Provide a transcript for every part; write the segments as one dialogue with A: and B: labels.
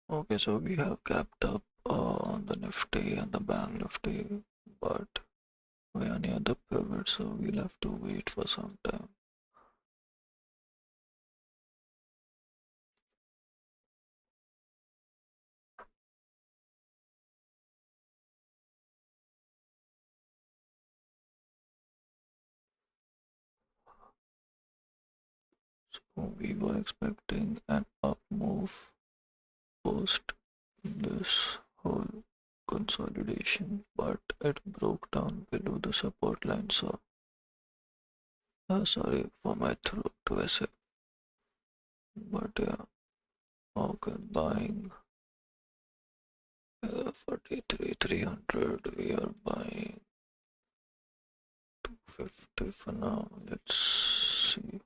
A: Okay, so we have capped up on the Nifty and the Bank Nifty, but we are near the pivot, so we'll have to wait for some time. So we were expecting an up move post this whole consolidation, but it broke down below the support line. So, sorry for my throat, वैसे, but yeah, okay, buying 43,300. We are buying 250 for now. Let's see.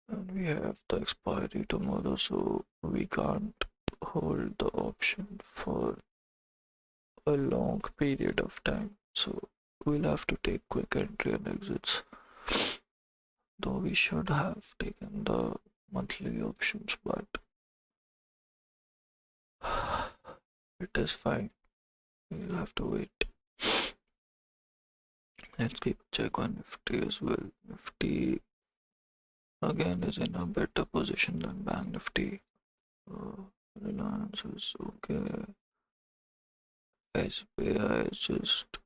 A: And we have the expiry tomorrow, so we can't hold the option for a long period of time. So we'll have to take quick entry and exits. Though we should have taken the monthly options, but it is fine. We'll have to wait. Let's keep a check on Nifty as well. Nifty again is in a better position than Bank Nifty. Uh, Reliance is okay. SBI is just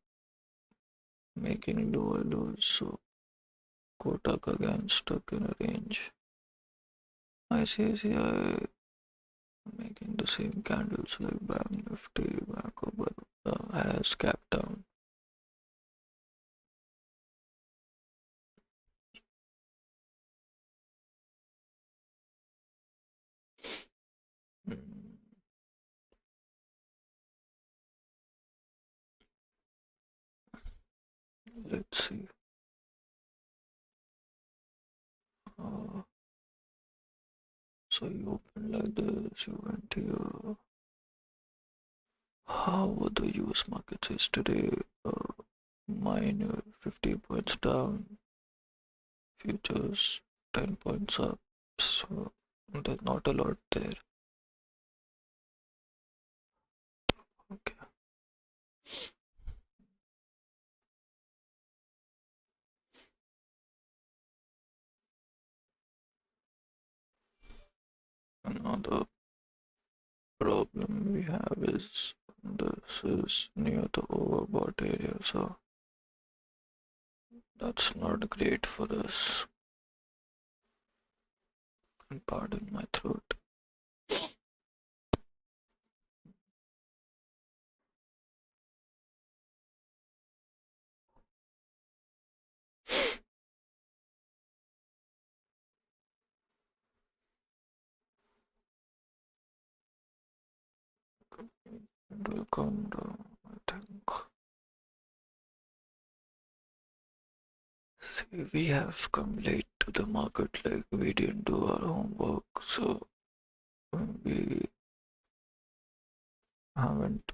A: making lower lows, so Kotak again stuck in a range. ICICI making the same candles like Bank Nifty, Bank of Baroda has capped down. Mm, let's see. Uh, so you open like this, you went here. How were the US markets yesterday? Minor 50 points down, futures 10 points up, so there's not a lot there. Okay, another problem we have is this is near the overbought area, so that's not great for us. And pardon my throat. It will come down, I think. See, we have come late to the market, like we didn't do our homework, so we haven't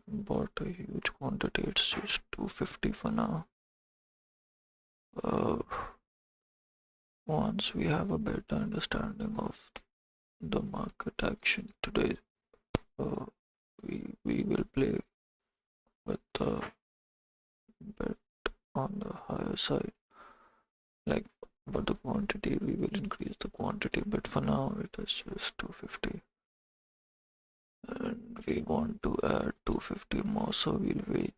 A: bought a huge quantity. It's just 250 for now. Uh, Once we have a better understanding of the market action today, uh, we will play with the bet on the higher side. Like for the quantity, we will increase the quantity, but for now it is just 250. And we want to add 250 more, so we'll wait.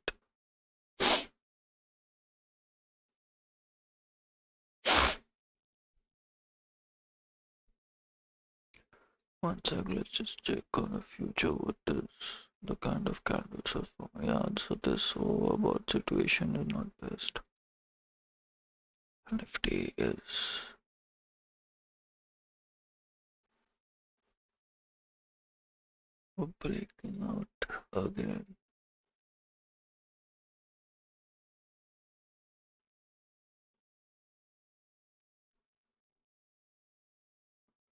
A: One sec, let's just check on the future what is the kind of candles are forming. Yeah, so this overbought situation is not best. Nifty is breaking out again.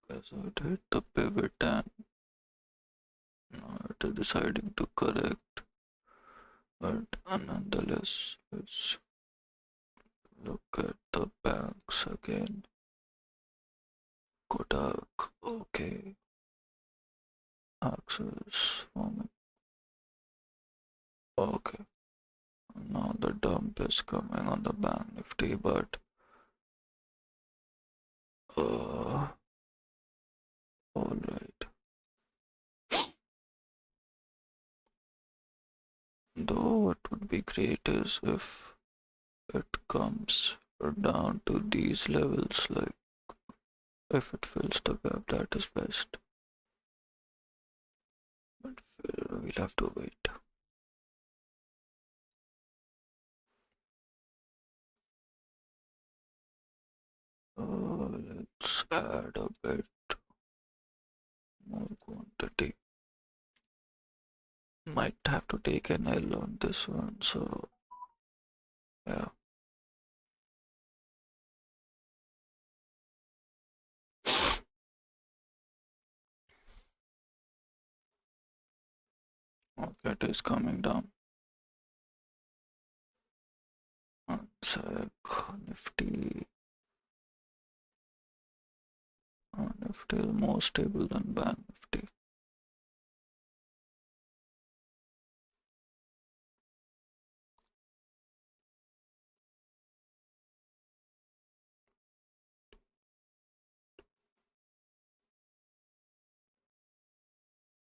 A: Okay, so it hit the pivot and now it is deciding to correct. But nonetheless, let's look at the banks again. Kodak, okay. Axis forming. Okay. Now the dump is coming on the bank nifty, but all right. Though what would be great is if it comes down to these levels, like if it fills the gap, that is best. But we'll have to wait. Let's add a bit more quantity. Might have to take an L on this one, so yeah. Okay, it is coming down. One sec, Nifty. Nifty is more stable than Bank Nifty.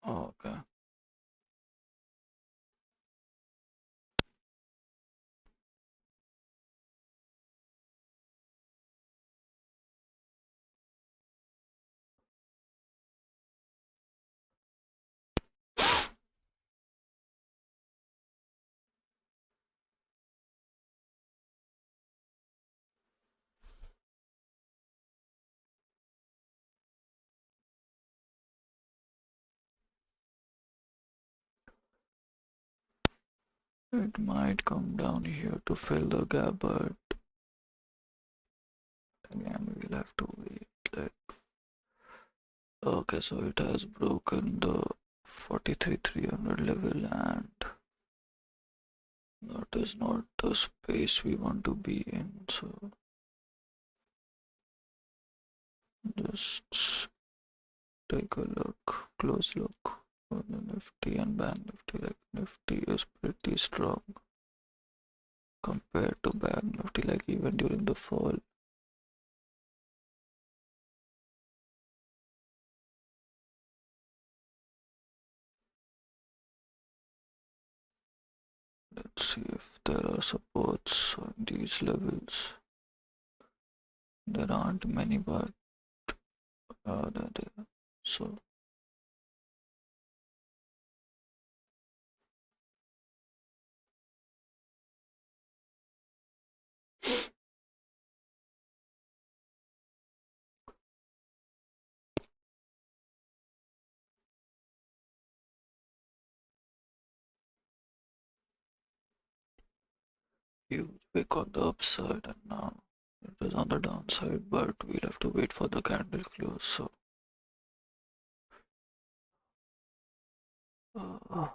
A: Okay. It might come down here to fill the gap, but again we'll have to wait. Like, okay, so it has broken the 43,300 level, and that is not the space we want to be in. So just take a look, close look on the Nifty and Bank Nifty. Like Nifty is pretty strong compared to Bank Nifty, like even during the fall. Let's see if there are supports on these levels. There aren't many, but they're there. So huge wick on the upside, and now it is on the downside, but we'll have to wait for the candle close. So uh,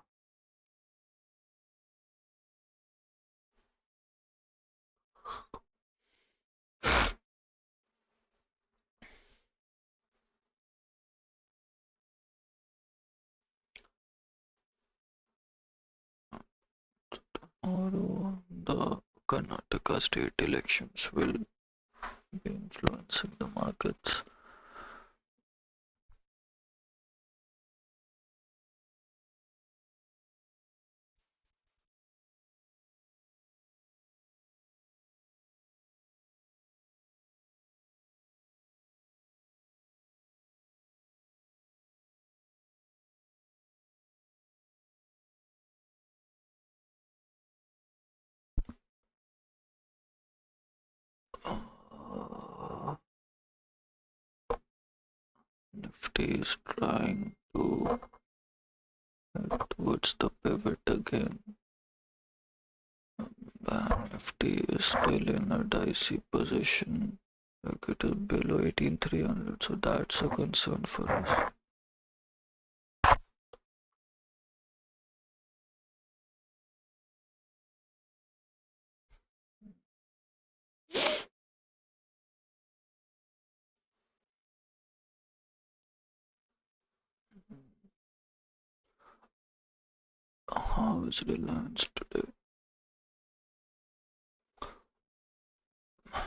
A: tomorrow the Karnataka state elections will be influencing the markets. Nifty is trying to head towards the pivot again. Bank Nifty is still in a dicey position. Like it is below 18,300, so that's a concern for us. How is Reliance today?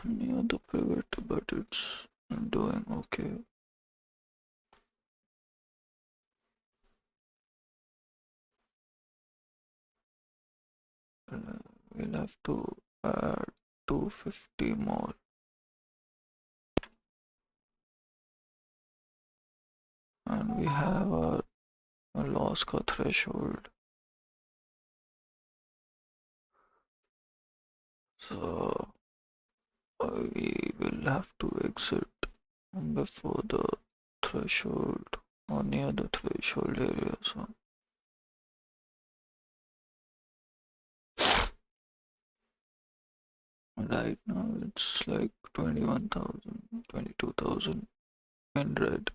A: Near the pivot, but it's doing okay. We'll have to add 250 more. And we have a loss cut threshold. So we will have to exit before the threshold or near the threshold area. So right now it's like 21,000, 22,000 in red.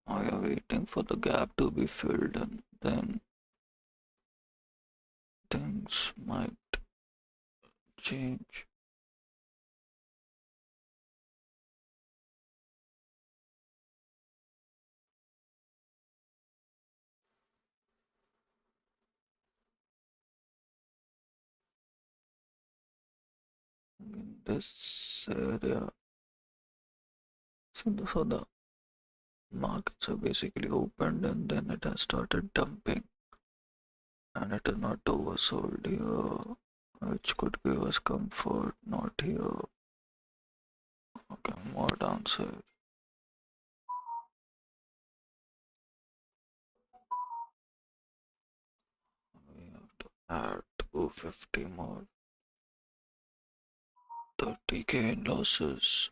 A: We are waiting for the gap to be filled and then things might change. In this area, so the markets are basically opened and then it has started dumping and it is not oversold here, which could give us comfort, not here. Okay, more downside. We have to add 250 more, 30k in losses.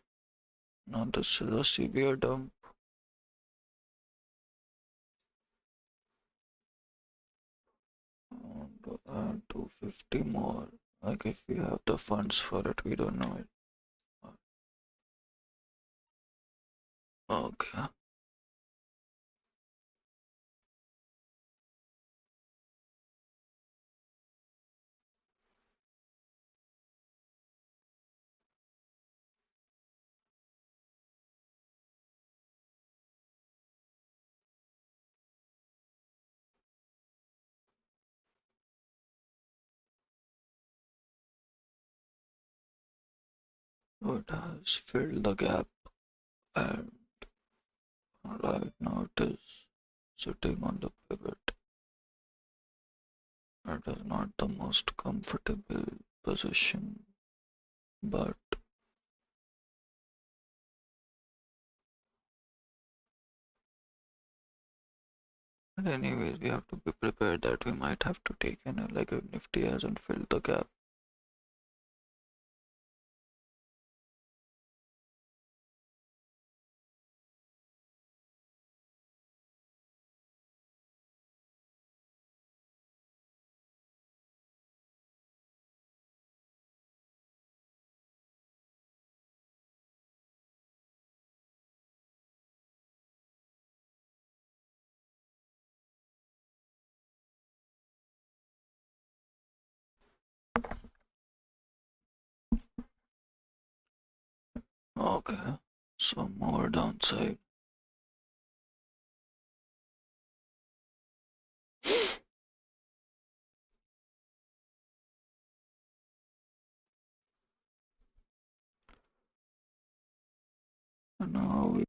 A: Now this is a severe dump. And add 250 more. Like if we have the funds for it, we don't know it. Okay. So it has filled the gap and right now it is sitting on the pivot. It is not the most comfortable position, but anyways, we have to be prepared that we might have to take in like if Nifty hasn't filled the gap. Okay, so more downside. Now we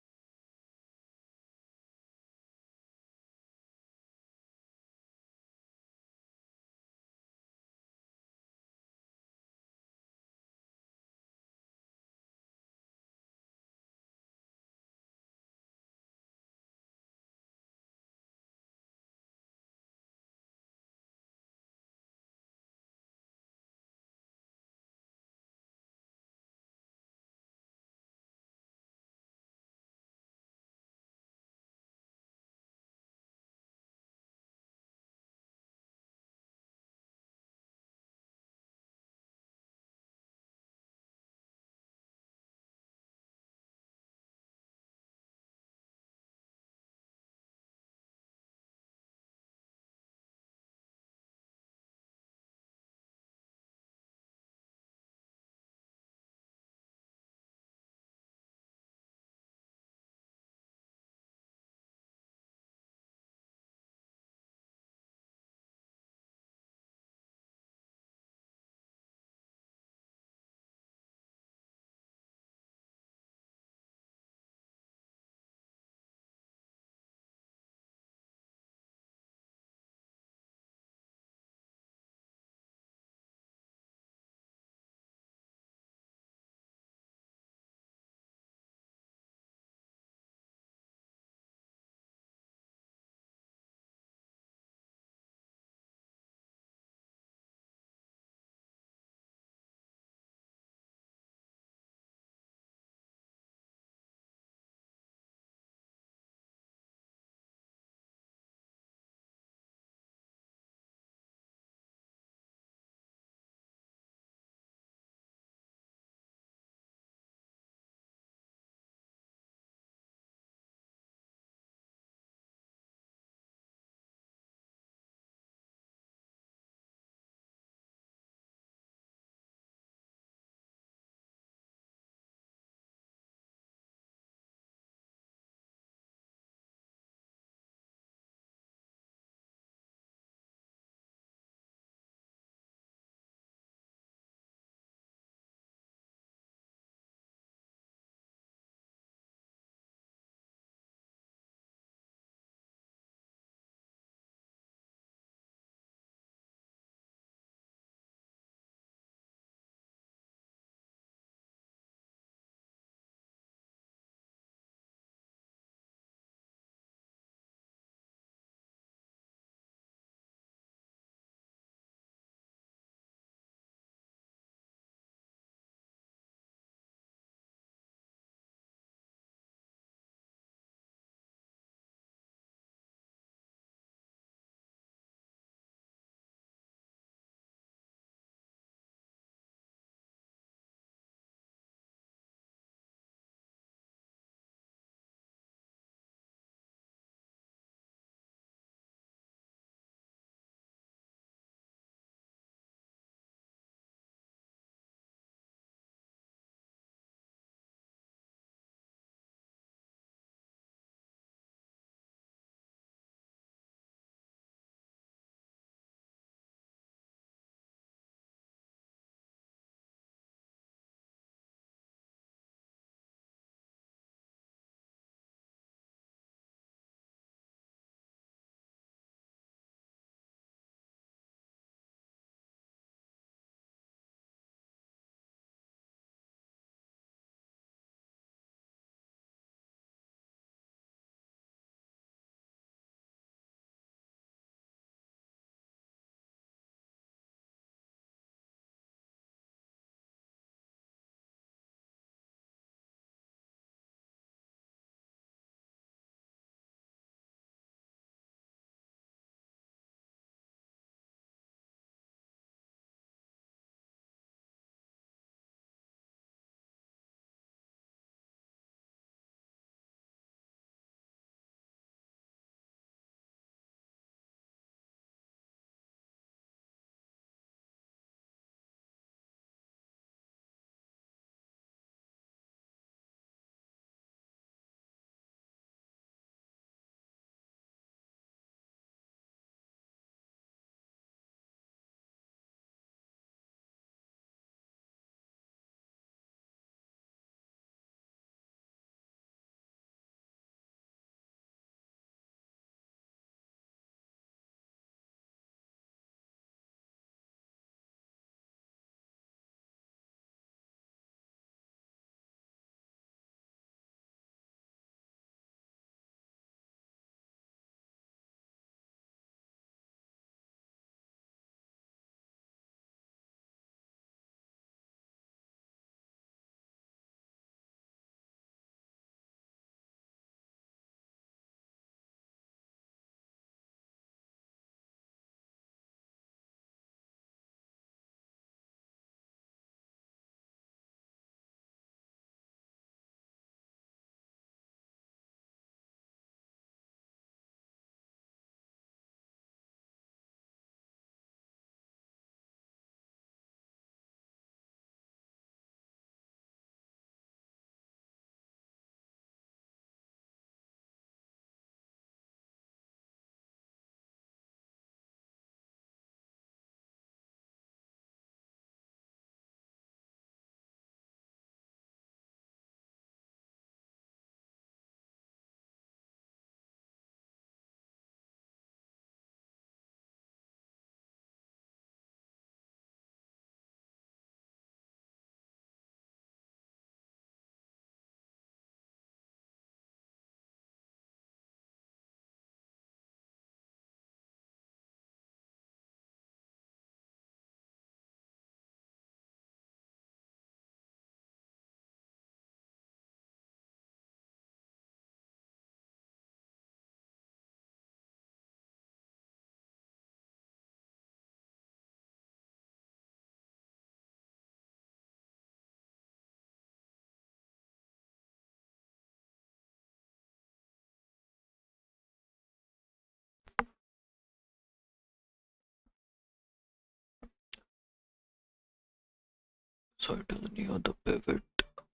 A: So it is near the pivot,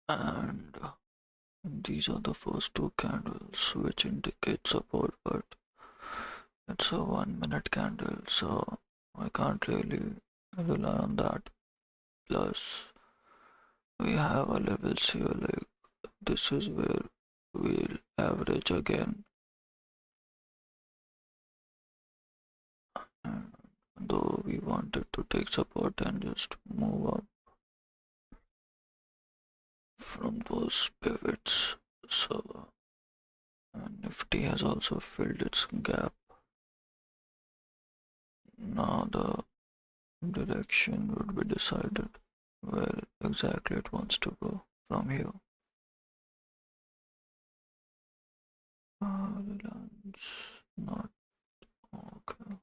A: and these are the first two candles which indicate support, but it's a 1 minute candle, so I can't really rely on that. Plus, we have a levels here, like this is where we'll average again. And though we wanted to take support and just move up from those pivots, so Nifty has also filled its gap. Now the direction would be decided where exactly it wants to go from here. Reliance, not okay.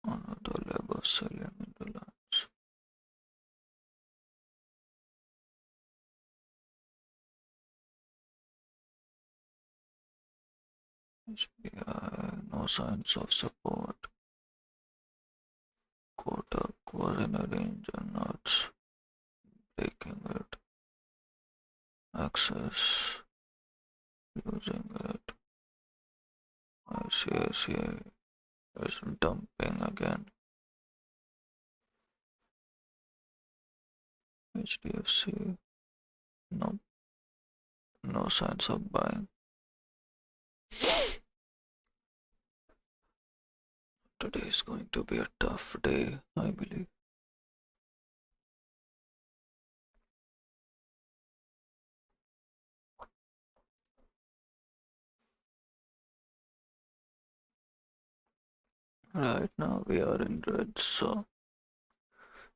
A: Another leg of selling in Reliance. SBI, no signs of support. Kotak was in a range and now it's breaking it. Access, using it. ICICI is dumping again. HDFC, no, no signs of buying. Today is going to be a tough day, I believe. Right now we are in red, so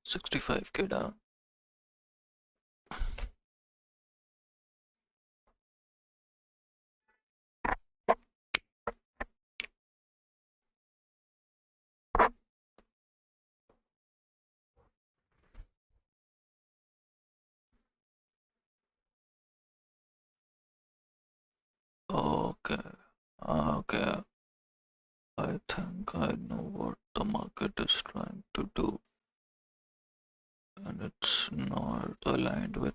A: 65k down. Okay, okay. I think I know what the market is trying to do, and it's not aligned with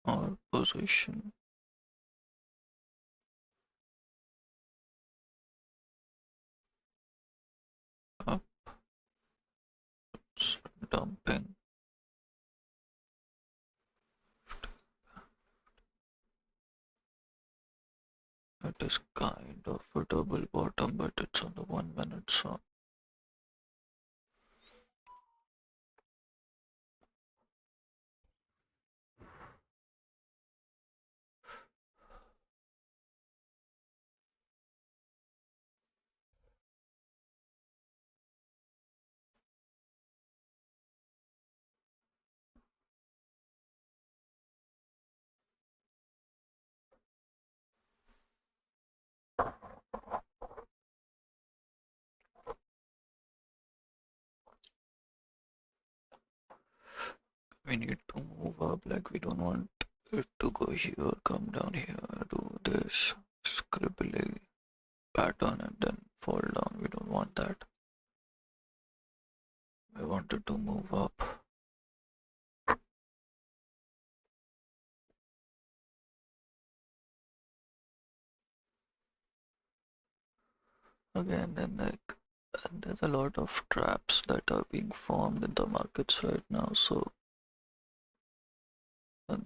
A: our position. Up, it's dumping. It is kind of a double bottom, but it's on the 1 minute, so we need to move up. Like, we don't want it to go here, come down here, do this scribbly pattern, and then fall down. We don't want that. We wanted to move up. Again, then like there's a lot of traps that are being formed in the markets right now. So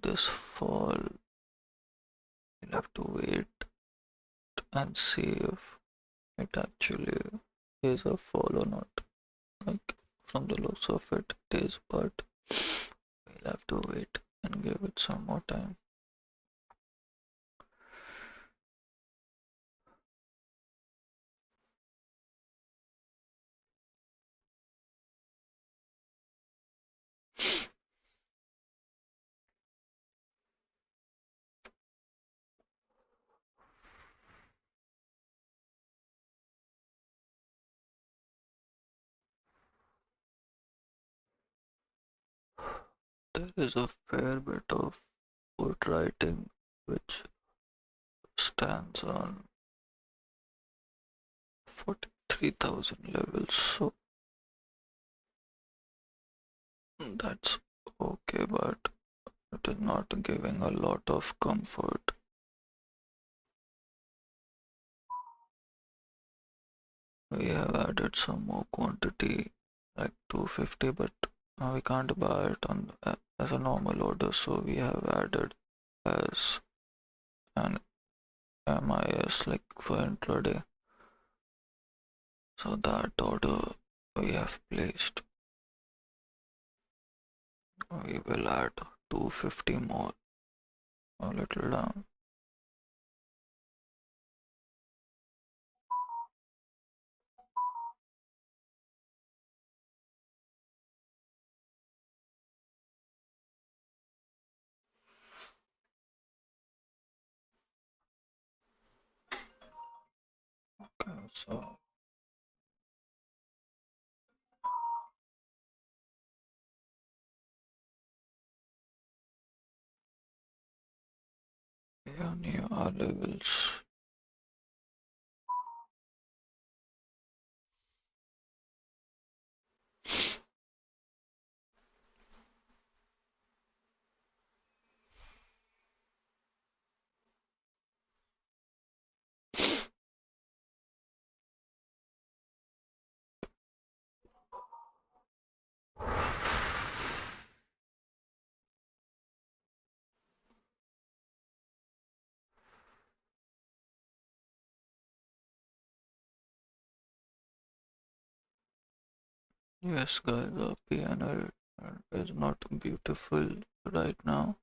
A: this fall, we'll have to wait and see if it actually is a fall or not. Like from the looks of it, it is, but we'll have to wait and give it some more time. There is a fair bit of put writing which stands on 43,000 levels. So That's okay, but it is not giving a lot of comfort. We have added some more quantity, like 250, but we can't buy it on as a normal order, so we have added as an MIS, like for intraday. So that order we have placed. We will add 250 more, a little down. Okay, so we are near our levels. Yes, guys, the piano is not beautiful right now.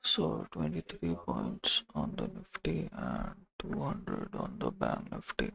A: So 23 points on the Nifty and 200 on the Bank Nifty.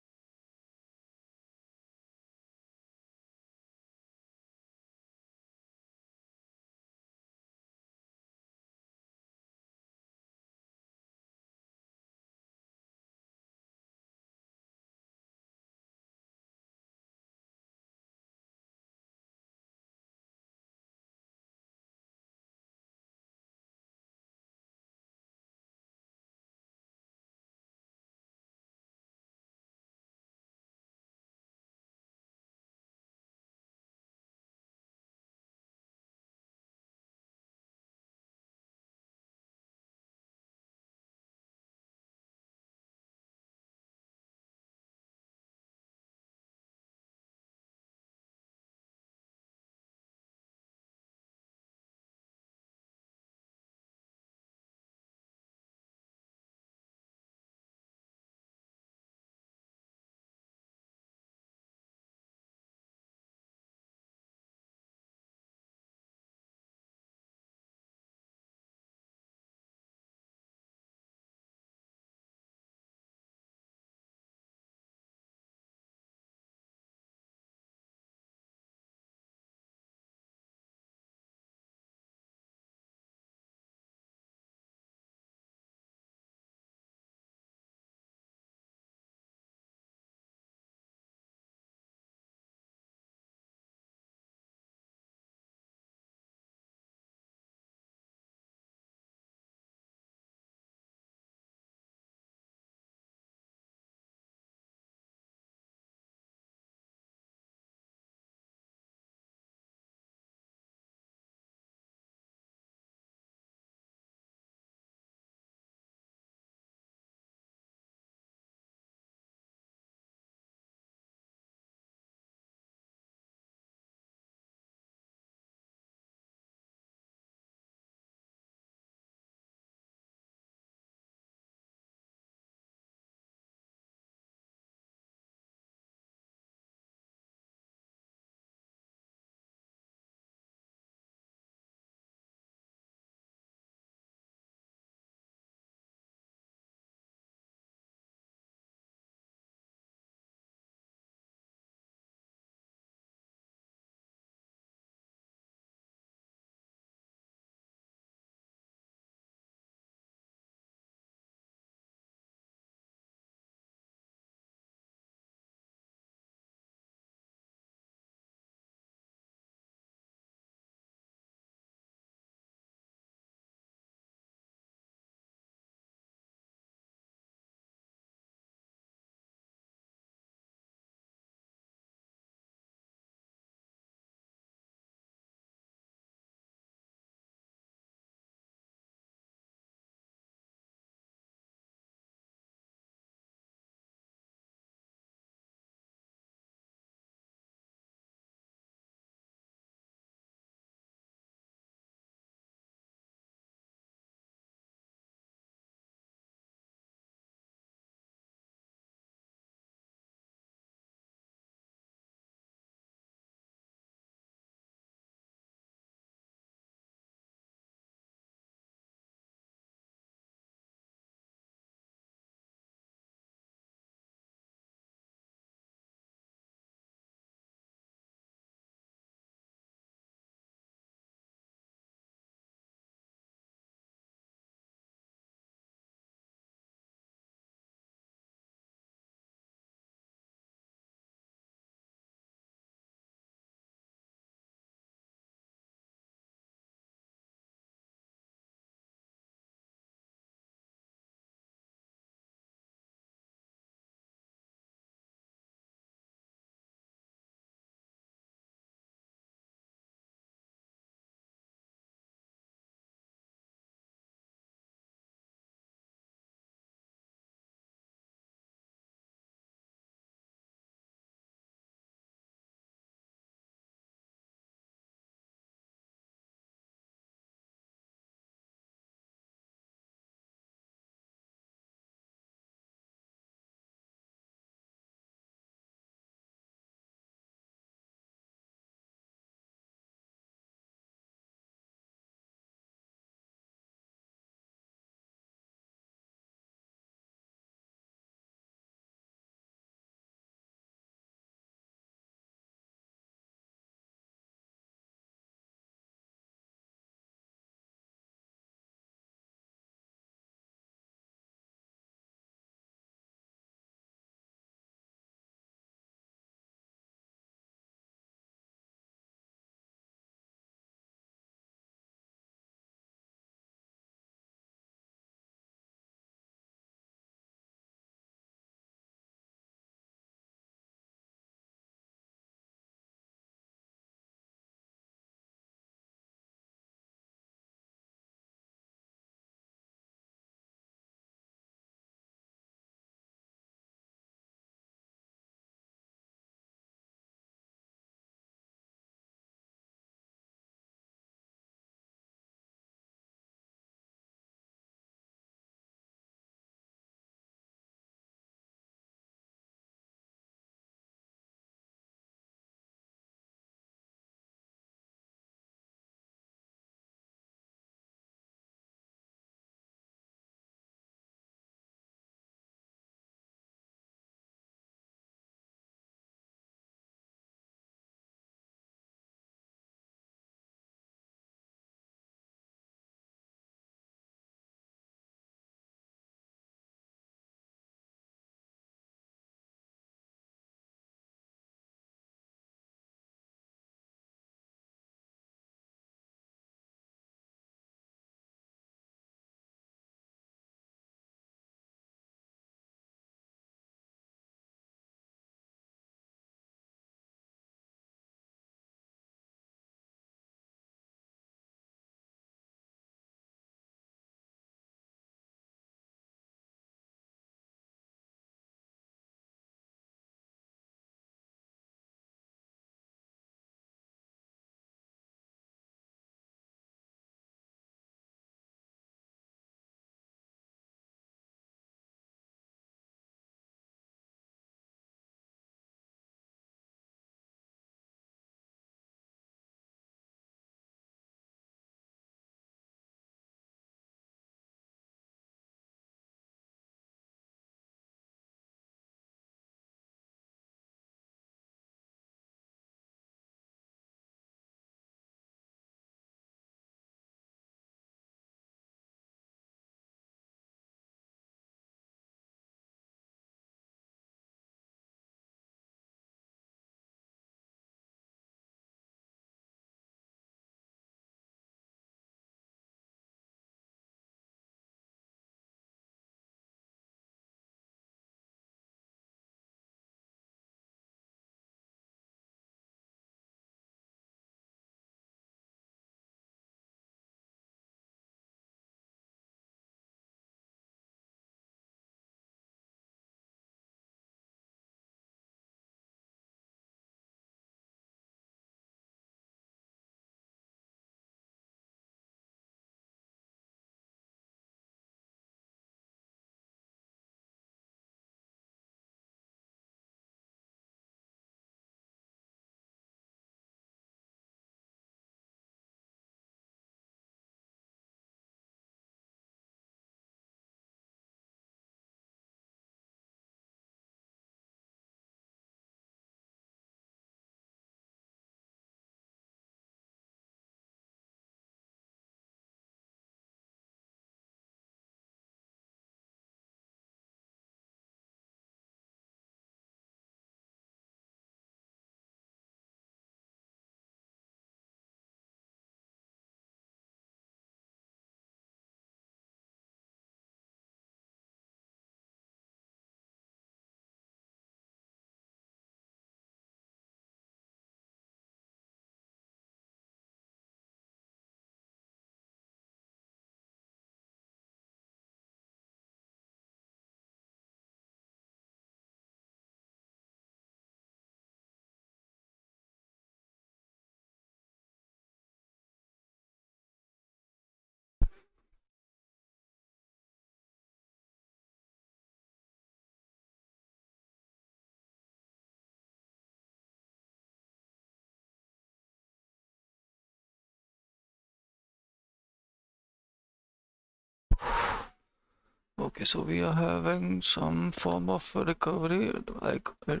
A: Okay, so we are having some form of a recovery. Like, I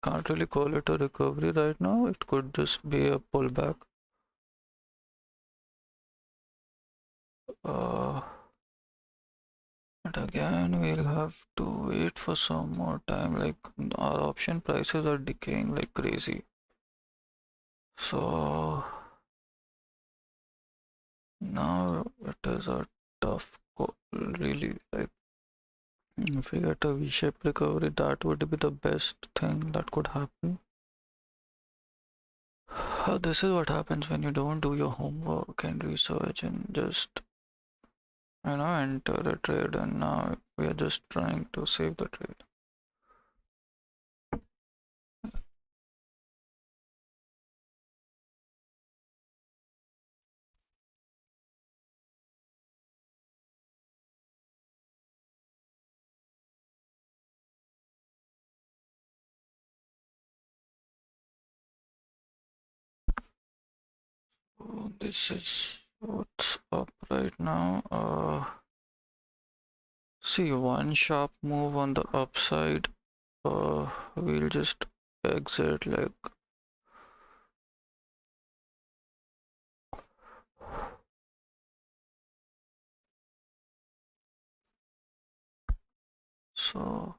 A: can't really call it a recovery right now. It could just be a pullback. Uh, but again, we'll have to wait for some more time. Like, our option prices are decaying like crazy. So now it is a tough call, really. Like, if we get a V-shaped recovery, that would be the best thing that could happen. This is what happens when you don't do your homework and research and just, enter a trade, and now we are just trying to save the trade. So this is what's up right now. See, one sharp move on the upside. We'll just exit like so.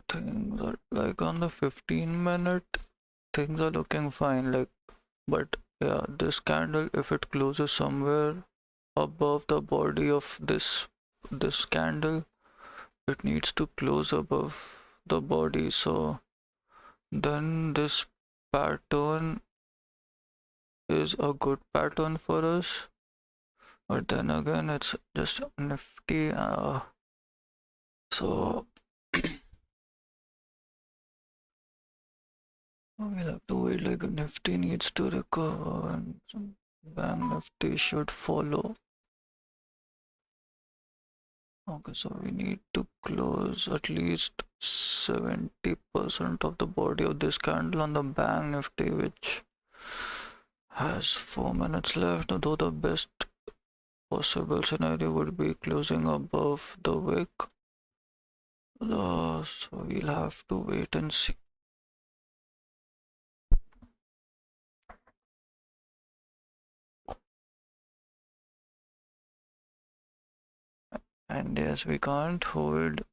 A: Things are like on the 15-minute, things are looking fine. Like, but yeah, this candle, if it closes somewhere above the body of this candle, it needs to close above the body. So then this pattern is a good pattern for us. But then again, it's just nifty. So we'll have to wait. Like nifty needs to recover, and some bank nifty should follow. Okay, so we need to close at least 70% of the body of this candle on the bank nifty, which has 4 minutes left, though the best possible scenario would be closing above the wick. So we'll have to wait and see. And yes, we can't hold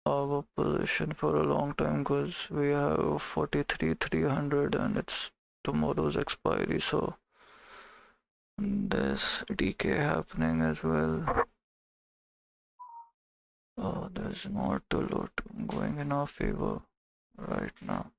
A: our position for a long time because we have 43,300 and it's tomorrow's expiry, so there's decay happening as well. There's not a lot going in our favor right now.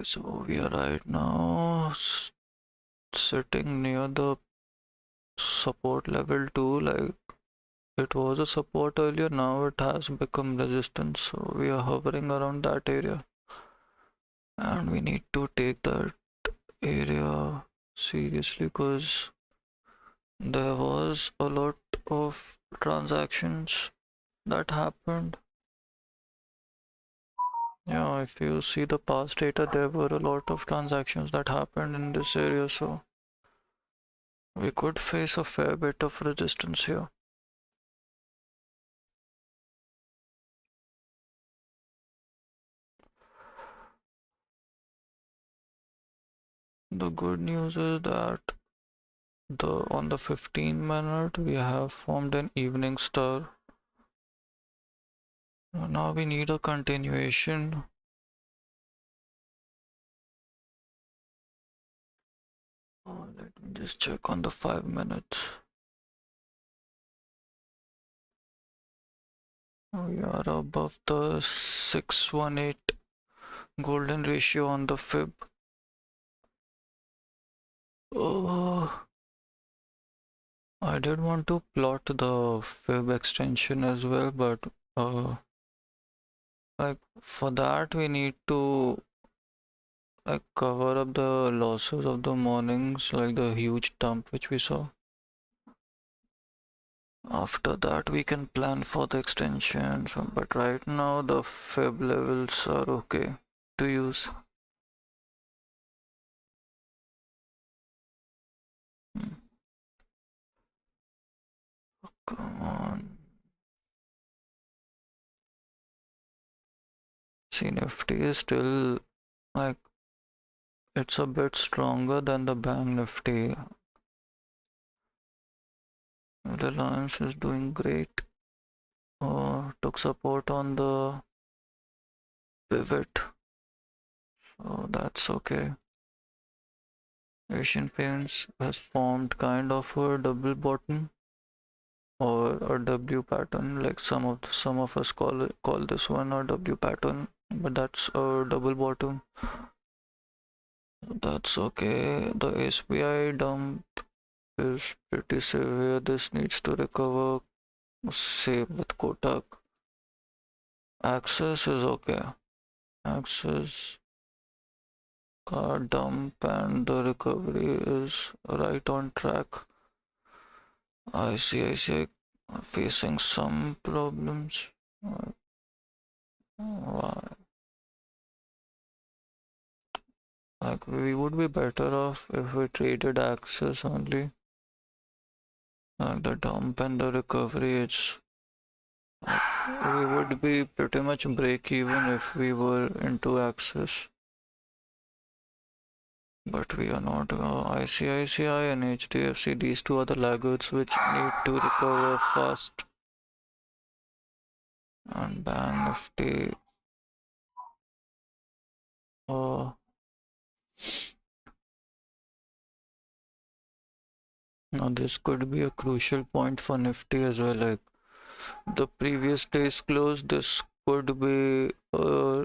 A: So we are right now sitting near the support level 2, like it was a support earlier, now it has become resistance, so we are hovering around that area and we need to take that area seriously because there was a lot of transactions that happened. Yeah, if you see the past data, there were a lot of transactions that happened in this area, so we could face a fair bit of resistance here. The good news is that on the 15-minute we have formed an evening star. Now we need a continuation. Let me just check on the 5 minutes. We are above the 618 golden ratio on the fib. Oh, I did want to plot the fib extension as well, but like for that we need to like cover up the losses of the mornings, like the huge dump which we saw. After that we can plan for the extensions, but right now the fib levels are okay to use. Hmm, come on. See, Nifty is still like it's a bit stronger than the bank Nifty. Reliance is doing great. Took support on the pivot, so that's okay. Asian Paints has formed kind of a double bottom or a W pattern, like some of us call this one a W pattern, but that's a double bottom. That's okay. The SBI dump is pretty severe. This needs to recover. Same with Kotak. Axis is okay. Axis card dump and the recovery is right on track. ICICI facing some problems. Why? Like we would be better off if we traded Axis only. Like the dump and the recovery, it's like, we would be pretty much break even if we were into Axis. But we are not. ICICI and HDFC, these two are the laggards which need to recover fast. And Bank Nifty. Uh, Now this could be a crucial point for Nifty as well. Like the previous day's close, this could be a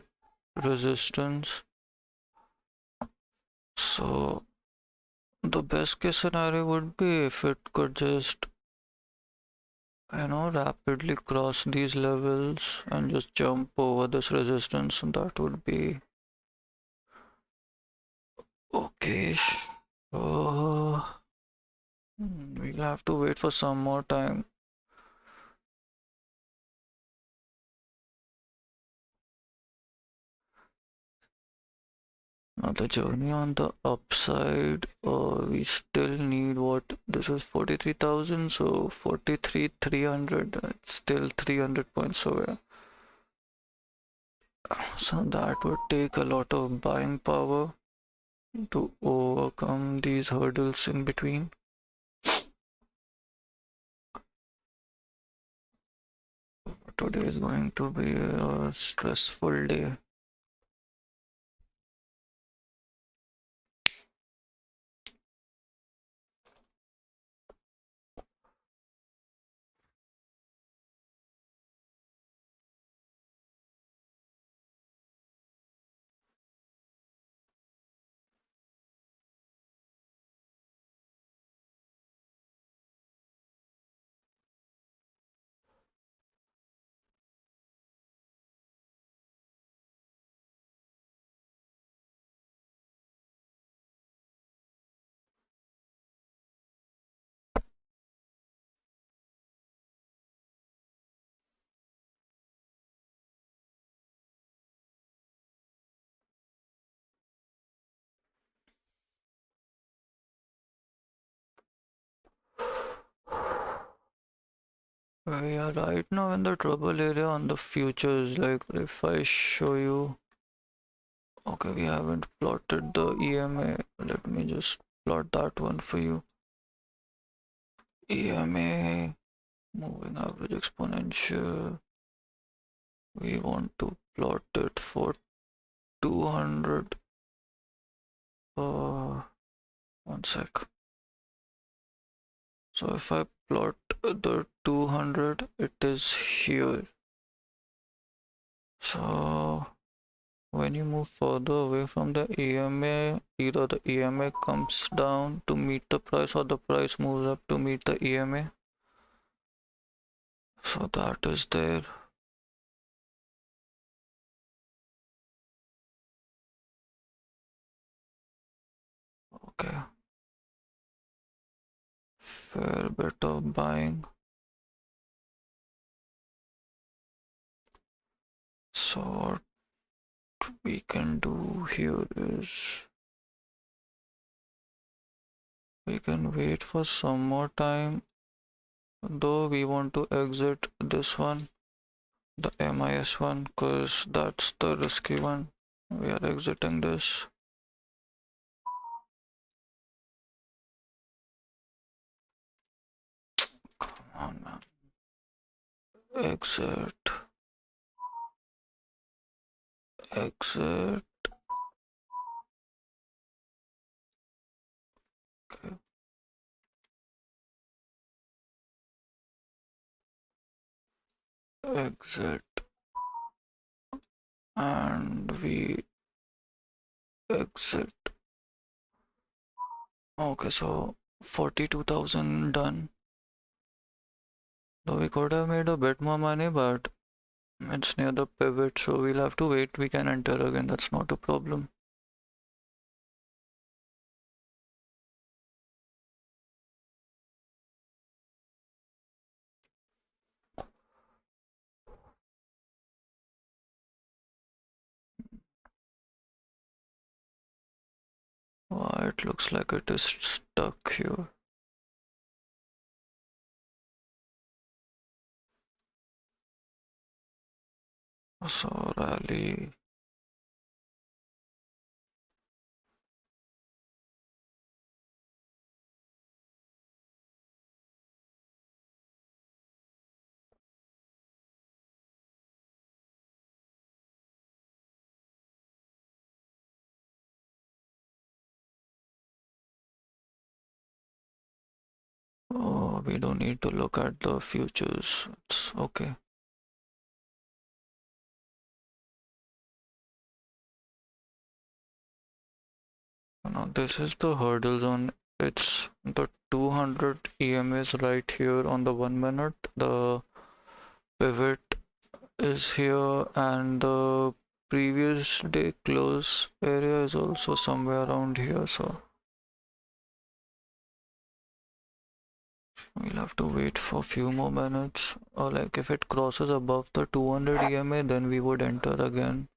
A: resistance. So the best case scenario would be if it could just rapidly cross these levels and just jump over this resistance, and that would be okay. Uh, we'll have to wait for some more time. Now the journey on the upside, we still need what? This is 43,000, so 43,300. It's still 300 points away. So that would take a lot of buying power to overcome these hurdles in between. Today is going to be a stressful day. We are right now in the trouble area on the futures. Like if I show you, okay, we haven't plotted the EMA. Let me just plot that one for you. EMA, moving average exponential. We want to plot it for 200. One sec. So if I plot the 200, it is here. So when you move further away from the EMA, either the EMA comes down to meet the price or the price moves up to meet the EMA. So that is there. Okay. Fair bit of buying. So what we can do here is we can wait for some more time, though we want to exit this one, the MIS one, because that's the risky one. We are exiting this. Come on, man. Exit, exit. Okay. Exit, and we exit. Okay, so 42,000 done. Though we could have made a bit more money, but it's near the pivot, so we'll have to wait. We can enter again, that's not a problem. It looks like it is stuck here. So rally. Oh, we don't need to look at the futures. It's okay. Now this is the hurdle zone. It's the 200 EMAs right here on the 1 minute. The pivot is here, and the previous day close area is also somewhere around here. So we'll have to wait for a few more minutes. Or like if it crosses above the 200 EMA, then we would enter again.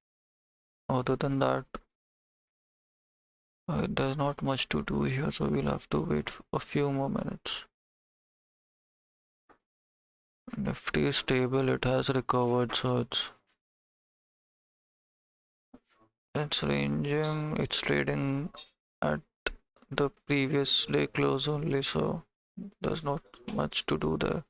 A: Other than that, there's not much to do here, so we'll have to wait for a few more minutes. Nifty is stable, it has recovered, so it's ranging, it's trading at the previous day close only, so there's not much to do there.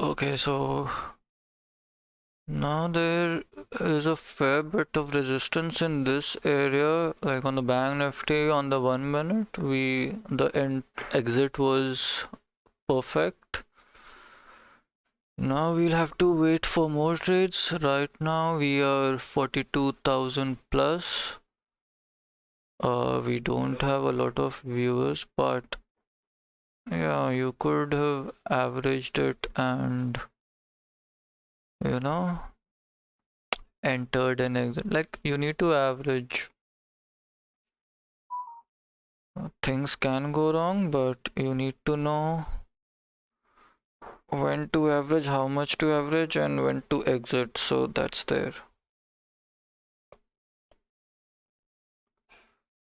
A: Okay, so now there is a fair bit of resistance in this area, like on the Bank Nifty on the 1 minute. The end exit was perfect. Now we'll have to wait for more trades. Right now we are 42,000 plus. We don't have a lot of viewers, but yeah, you could have averaged it and you know entered and exit. Like you need to average. Things can go wrong, but you need to know when to average, how much to average, and when to exit. So that's there.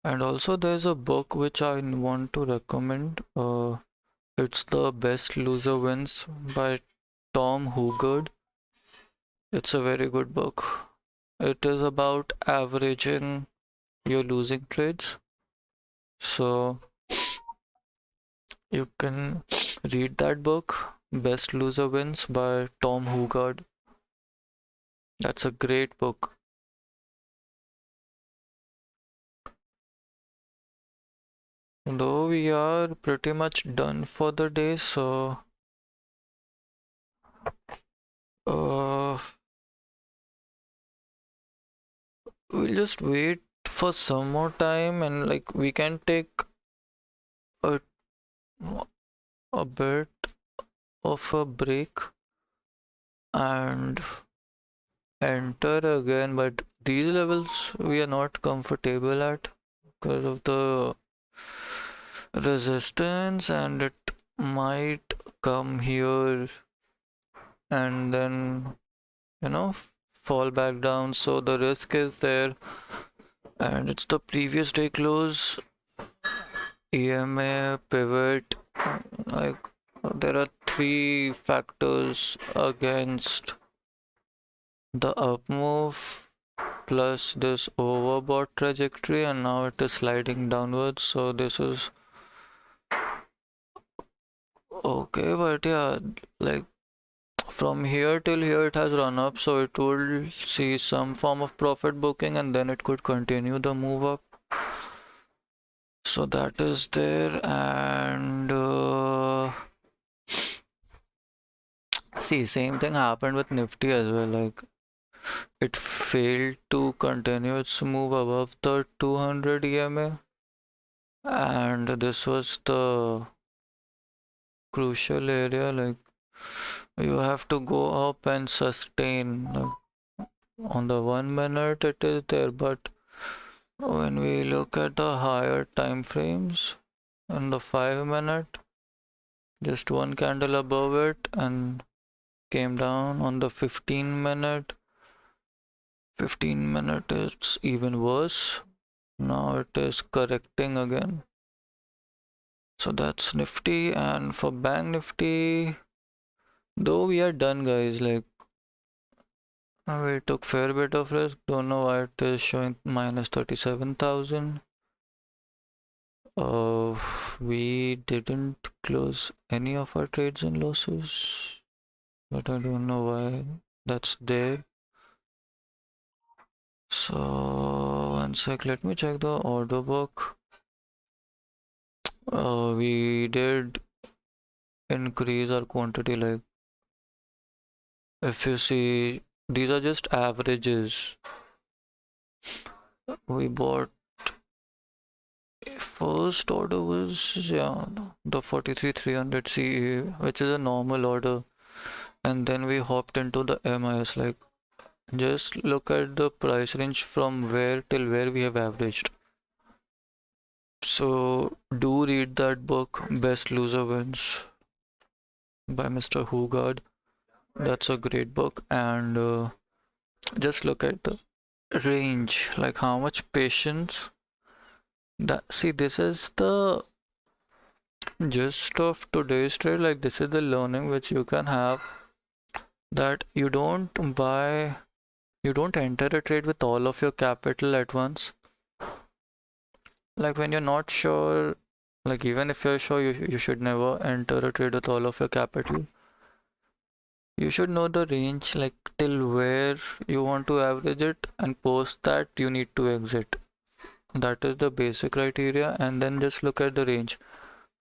A: And also, there's a book which I want to recommend. It's The Best Loser Wins by Tom Hoogard. It's a very good book. It is about averaging your losing trades. So you can read that book, Best Loser Wins by Tom Hoogard. That's a great book. Though we are pretty much done for the day, so uh, we'll just wait for some more time and like we can take a, a bit of a break and enter again, but these levels we are not comfortable at because of the resistance and it might come here and then you know fall back down, so the risk is there and it's the previous day close. EMA pivot, like there are three factors against the up move plus this overbought trajectory and now it is sliding downwards, so this is okay, but yeah, like from here till here it has run up, so it will see some form of profit booking and then it could continue the move up. So that is there, and see, same thing happened with Nifty as well. Like it failed to continue its move above the 200 EMA, and this was the crucial area. Like you have to go up and sustain. Like, on the 1 minute it is there, but when we look at the higher time frames, in the 5 minute, just one candle above it and came down on the 15 minute. 15 minute it's even worse. Now it is correcting again. So that's Nifty, and for Bank Nifty, though we are done guys, like we took fair bit of risk. Don't know why it is showing minus 37,000. Uh, we didn't close any of our trades in losses, but I don't know why that's there. So one sec, let me check the order book. We did increase our quantity. Like if you see, these are just averages. We bought first order was yeah the 43,300 CE, which is a normal order, and then we hopped into the MIS. Like just look at the price range from where till where we have averaged. So do read that book, Best Loser Wins by Mr. Hoogard. That's a great book, and just look at the range, like how much patience. That see, this is the gist of today's trade. Like this is the learning which you can have that you don't enter a trade with all of your capital at once. Like when you're not sure, like even if you're sure, you should never enter a trade with all of your capital. You should know the range, like till where you want to average it, and post that you need to exit. That is the basic criteria, and then just look at the range.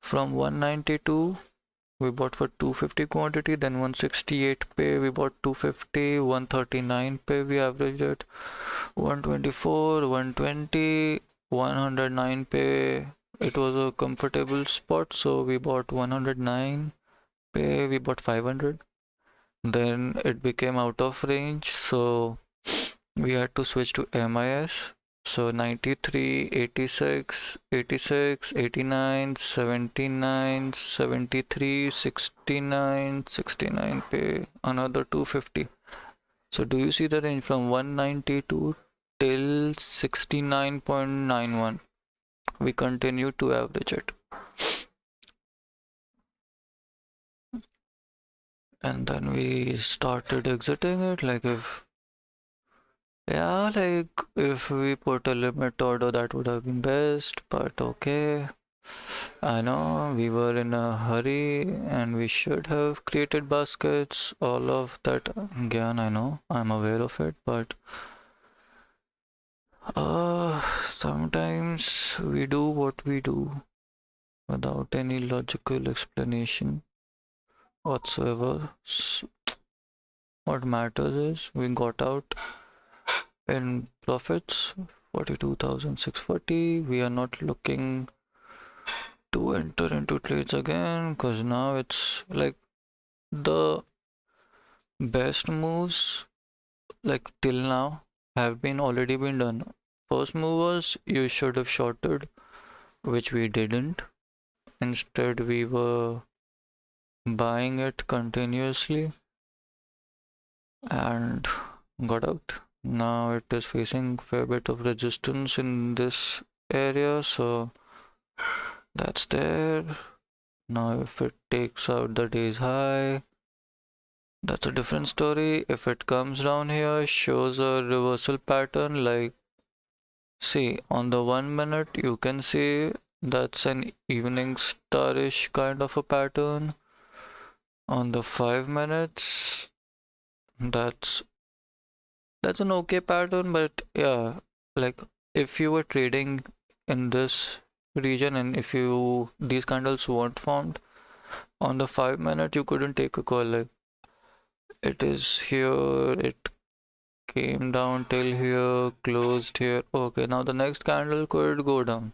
A: From 192 we bought for 250 quantity, then 168 pay we bought 250, 139 pay we averaged it, 124, 120, 109 pay. It was a comfortable spot, so we bought 109 pay, we bought 500. Then it became out of range, so we had to switch to MIS. So 93, 86, 86, 89, 79, 73, 69, 69 pay, another 250. So do you see the range from 192 till 69.91? We continue to average it. And then we started exiting it, like if, yeah, like if we put a limit order, that would have been best, but okay. I know we were in a hurry and we should have created baskets, all of that. Again, I know, I'm aware of it, but sometimes we do what we do without any logical explanation whatsoever. What matters is we got out in profits 42,640. We are not looking to enter into trades again because now it's like the best moves like till now have been already been done. First move was you should have shorted, which we didn't. Instead, we were buying it continuously and got out. Now it is facing fair bit of resistance in this area, so that's there. Now if it takes out the day's high, that's a different story. If it comes down here, shows a reversal pattern, like see on the 1 minute you can see that's an evening starish kind of a pattern. On the 5 minutes, that's that's an okay pattern, but yeah, like if you were trading in this region and if you these candles weren't formed on the 5 minute, you couldn't take a call like it is here, it came down till here, closed here. Okay, now the next candle could go down.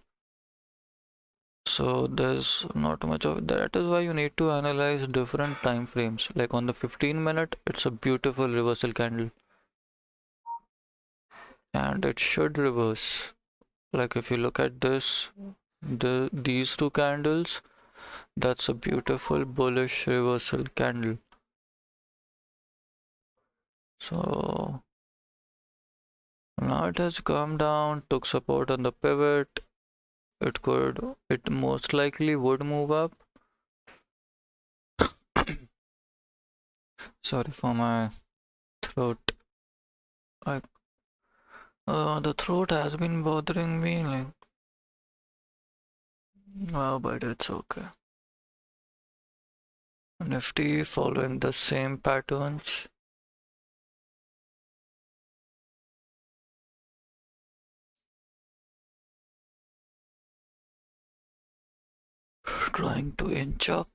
A: So there's not much of that. Is why you need to analyze different time frames. Like on the 15 minute, it's a beautiful reversal candle and it should reverse. Like if you look at this, these two candles, that's a beautiful bullish reversal candle. So now it has come down, took support on the pivot. It most likely would move up. Sorry for my throat. I, the throat has been bothering me, like, oh, but it's okay. Nifty following the same patterns. Trying to inch up.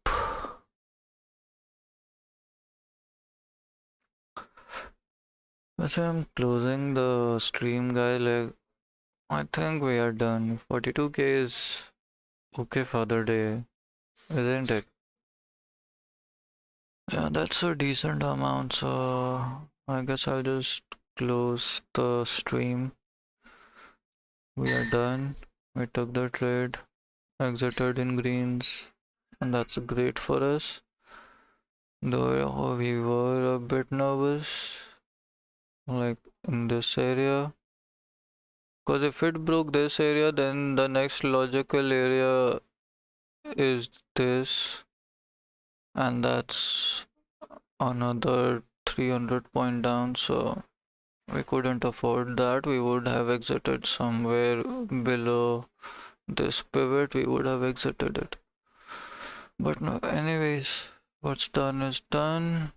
A: As I'm closing the stream, guy, like, I think we are done. 42K is okay for the day, isn't it? Yeah, that's a decent amount, so I guess I'll just close the stream. We are done. We took the trade, exited in greens, and that's great for us. Though we were a bit nervous, like in this area, because if it broke this area, then the next logical area is this, and that's another 300 point down, so we couldn't afford that. We would have exited somewhere below this pivot, we would have exited it. But no, anyways, what's done is done.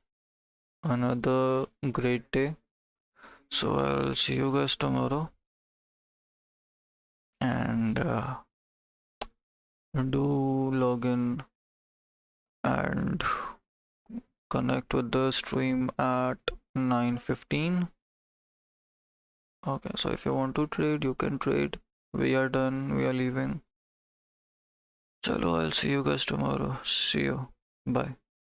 A: another great day. So I'll see you guys tomorrow, and do log in and connect with the stream at 9:15. Okay, so if you want to trade, you can trade. We are done. We are leaving. Chalo, I'll see you guys tomorrow. See you. Bye.